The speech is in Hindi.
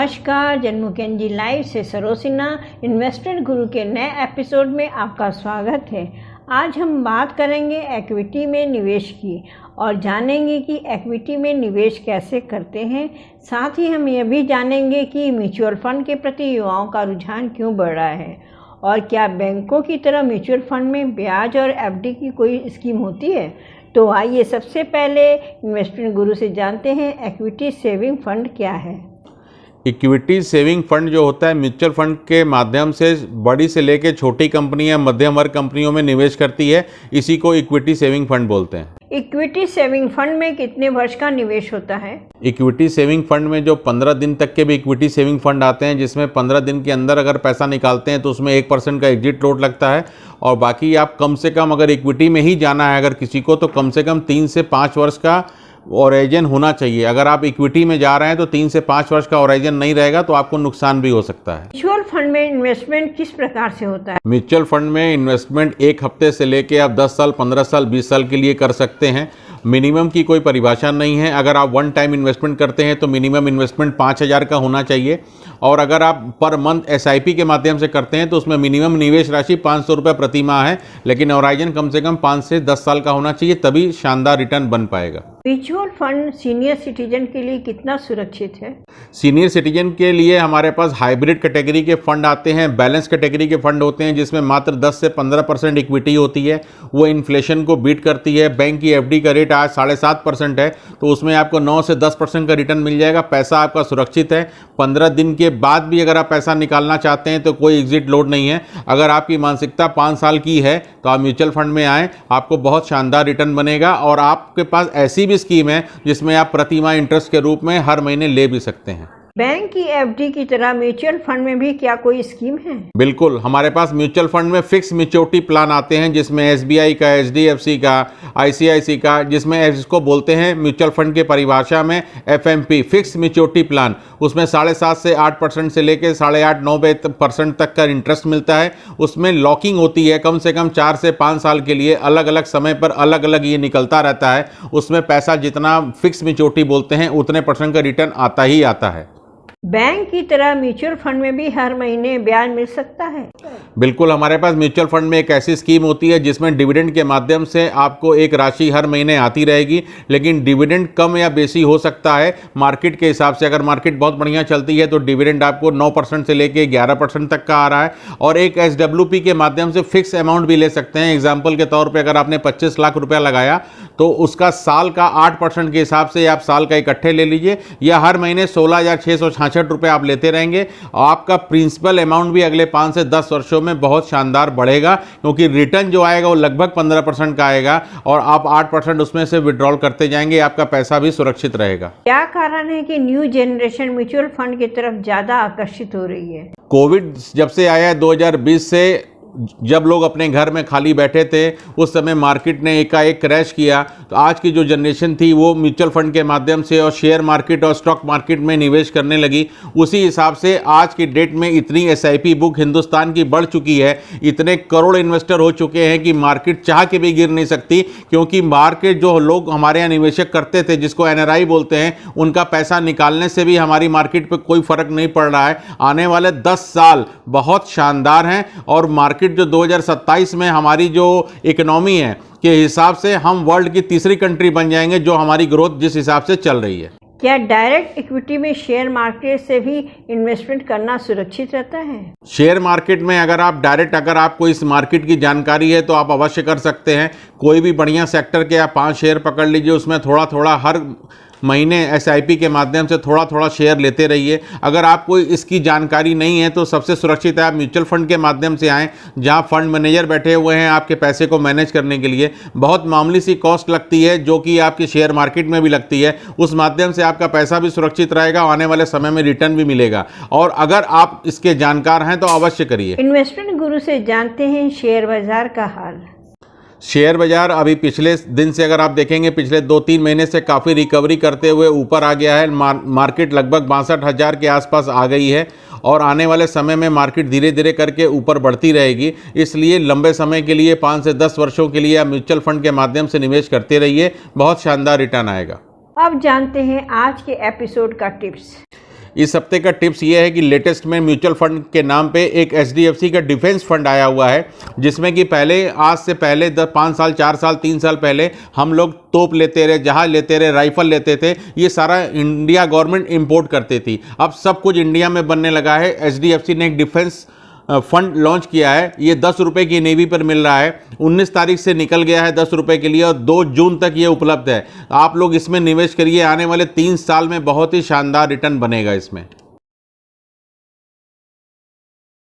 नमस्कार, जन्मुखेन जी लाइव से सरोसिना इन्वेस्टमेंट गुरु के नए एपिसोड में आपका स्वागत है। आज हम बात करेंगे इक्विटी में निवेश की और जानेंगे कि इक्विटी में निवेश कैसे करते हैं। साथ ही हम यह भी जानेंगे कि म्यूचुअल फंड के प्रति युवाओं का रुझान क्यों बढ़ रहा है और क्या बैंकों की तरह म्यूचुअल फंड में ब्याज और एफडी की कोई स्कीम होती है। तो आइए सबसे पहले इन्वेस्टमेंट गुरु से जानते हैं इक्विटी सेविंग फंड क्या है। इक्विटी सेविंग फंड जो होता है म्यूचुअल फंड के माध्यम से बड़ी से लेकर छोटी कंपनियां मध्यम वर्ग कंपनियों में निवेश करती है। इसी को इक्विटी सेविंग फंड बोलते हैं। इक्विटी सेविंग फंड में कितने वर्ष का निवेश होता है? इक्विटी सेविंग फंड में जो 15 दिन तक के भी इक्विटी सेविंग फंड आते हैं, जिसमें 15 दिन के अंदर अगर पैसा निकालते हैं तो उसमें 1% का एग्जिट लोड लगता है और बाकी आप कम से कम अगर इक्विटी में ही जाना है अगर किसी को, तो कम से कम 3 से 5 वर्ष का ओराइजन होना चाहिए। अगर आप इक्विटी में जा रहे हैं तो 3 से 5 वर्ष का ओराइजन नहीं रहेगा तो आपको नुकसान भी हो सकता है। म्यूचुअल फंड में इन्वेस्टमेंट किस प्रकार से होता है? म्यूचुअल फंड में इन्वेस्टमेंट 1 हफ्ते से लेके आप 10 साल, 15 साल, 20 साल के लिए कर सकते हैं। मिनिमम की कोई परिभाषा नहीं है। अगर आप वन टाइम इन्वेस्टमेंट करते हैं तो मिनिमम इन्वेस्टमेंट 5,000 का होना चाहिए और अगर आप पर मंथ SIP के माध्यम से करते हैं तो उसमें मिनिमम निवेश राशि 500 रुपये प्रति माह है, लेकिन ओराइजन कम से कम 5 से 10 साल का होना चाहिए, तभी शानदार रिटर्न बन पाएगा। म्यूचुअल फंड सीनियर सिटीजन के लिए कितना सुरक्षित है? सीनियर सिटीजन के लिए हमारे पास हाइब्रिड कैटेगरी के फंड आते हैं, बैलेंस कैटेगरी के फंड होते हैं जिसमें मात्र 10 से 15% इक्विटी होती है। वो इन्फ्लेशन को बीट करती है। बैंक की FD का रेट आज 7.5% है, तो उसमें आपको 9 से 10% का रिटर्न मिल जाएगा। पैसा आपका सुरक्षित है। 15 दिन के बाद भी अगर आप पैसा निकालना चाहते हैं तो कोई एग्जिट लोड नहीं है। अगर आपकी मानसिकता 5 साल की है तो आप म्यूचुअल फंड में आएँ, आपको बहुत शानदार रिटर्न बनेगा। और आपके पास ऐसी भी स्कीम है जिसमें आप प्रति माह इंटरेस्ट के रूप में हर महीने ले भी सकते हैं। बैंक की FD की तरह म्यूचुअल फंड में भी क्या कोई स्कीम है? बिल्कुल, हमारे पास म्यूचुअल फंड में फिक्स मैच्योरिटी प्लान आते हैं जिसमें SBI का, HDFC का, ICICI का, जिसमें इसको बोलते हैं म्यूचुअल फंड के परिभाषा में FMP, फिक्स मैच्योरिटी प्लान। उसमें 7.5 से 8% से लेकर 8.5-9% तक का इंटरेस्ट मिलता है। उसमें लॉकिंग होती है, कम से कम 4 से 5 साल के लिए अलग अलग समय पर अलग अलग ये निकलता रहता है। उसमें पैसा जितना फिक्स मैच्योरिटी बोलते हैं उतने % का रिटर्न आता ही आता है। बैंक की तरह म्यूचुअल फंड में भी हर महीने ब्याज मिल सकता है? बिल्कुल, हमारे पास म्यूचुअल फंड में एक ऐसी स्कीम होती है जिसमें डिविडेंड के माध्यम से आपको एक राशि हर महीने आती रहेगी, लेकिन डिविडेंड कम या बेसी हो सकता है मार्केट के हिसाब से। अगर मार्केट बहुत बढ़िया चलती है तो डिविडेंड आपको 9% से लेके 11% तक का आ रहा है। और एक SWP के माध्यम से फिक्स अमाउंट भी ले सकते हैं। एग्जाम्पल के तौर पर अगर आपने 25 लाख रुपया लगाया तो उसका साल का 8% के हिसाब से आप साल का इकट्ठे ले लीजिए, या हर महीने 16,666 रुपए आप लेते रहेंगे। आपका प्रिंसिपल अमाउंट भी अगले 5 से 10 वर्षों में बहुत शानदार बढ़ेगा, क्योंकि रिटर्न जो आएगा वो लगभग 15% का आएगा और आप 8% उसमें से विड्रॉल करते जाएंगे। आपका पैसा भी सुरक्षित रहेगा। क्या कारण है कि न्यू जनरेशन म्यूचुअल फंड की तरफ ज्यादा आकर्षित हो रही है? कोविड जब से आया है 2020 से, जब लोग अपने घर में खाली बैठे थे उस समय मार्केट ने एकाएक क्रैश किया, तो आज की जो जनरेशन थी वो म्यूचुअल फंड के माध्यम से और शेयर मार्केट और स्टॉक मार्केट में निवेश करने लगी। उसी हिसाब से आज की डेट में इतनी SIP बुक हिंदुस्तान की बढ़ चुकी है, इतने करोड़ इन्वेस्टर हो चुके हैं कि मार्केट चाह के भी गिर नहीं सकती, क्योंकि मार्केट जो लोग हमारे यहाँ निवेशक करते थे जिसको NRI बोलते हैं, उनका पैसा निकालने से भी हमारी मार्केट पर कोई फर्क नहीं पड़ रहा है। आने वाले 10 साल बहुत शानदार हैं और मार्केट जो 2027 में हमारी जो इकोनॉमी है के हिसाब से हम वर्ल्ड की तीसरी कंट्री बन जाएंगे, जो हमारी ग्रोथ जिस हिसाब से चल रही है। क्या डायरेक्ट इक्विटी में शेयर मार्केट से भी इन्वेस्टमेंट करना सुरक्षित रहता है? शेयर मार्केट में अगर आपको इस मार्केट की जानकारी है तो आप अवश्य कर सकते हैं। कोई भी बढ़िया सेक्टर के आप 5 शेयर पकड़ लीजिए, उसमें थोड़ा थोड़ा हर महीने SIP के माध्यम से थोड़ा थोड़ा शेयर लेते रहिए। अगर आपको इसकी जानकारी नहीं है तो सबसे सुरक्षित है आप म्यूचुअल फंड के माध्यम से आएँ, जहां फंड मैनेजर बैठे हुए हैं आपके पैसे को मैनेज करने के लिए। बहुत मामूली सी कॉस्ट लगती है जो कि आपके शेयर मार्केट में भी लगती है। उस माध्यम से आपका पैसा भी सुरक्षित रहेगा, आने वाले समय में रिटर्न भी मिलेगा। और अगर आप इसके जानकार हैं तो अवश्य करिए। इन्वेस्टमेंट गुरु से जानते हैं शेयर बाजार का हाल। शेयर बाजार अभी पिछले दिन से अगर आप देखेंगे, पिछले 2-3 महीने से काफ़ी रिकवरी करते हुए ऊपर आ गया है। मार्केट लगभग 62,000 के आसपास आ गई है और आने वाले समय में मार्केट धीरे धीरे करके ऊपर बढ़ती रहेगी। इसलिए लंबे समय के लिए 5 से 10 वर्षों के लिए आप म्यूचुअल फंड के माध्यम से निवेश करते रहिए, बहुत शानदार रिटर्न आएगा। अब जानते हैं आज के एपिसोड का टिप्स। इस हफ्ते का टिप्स ये है कि लेटेस्ट में म्यूचुअल फंड के नाम पे एक HDFC का डिफेंस फंड आया हुआ है, जिसमें कि पहले, आज से पहले 5 साल 4 साल 3 साल पहले हम लोग तोप लेते रहे, जहाज लेते रहे, राइफल लेते थे, ये सारा इंडिया गवर्नमेंट इंपोर्ट करती थी। अब सब कुछ इंडिया में बनने लगा है। HDFC ने एक डिफेंस फंड लॉन्च किया है। ये 10 रुपये की नेवी पर मिल रहा है। 19 तारीख से निकल गया है 10 रुपये के लिए और 2 जून तक ये उपलब्ध है। आप लोग इसमें निवेश करिए, आने वाले 3 साल में बहुत ही शानदार रिटर्न बनेगा इसमें।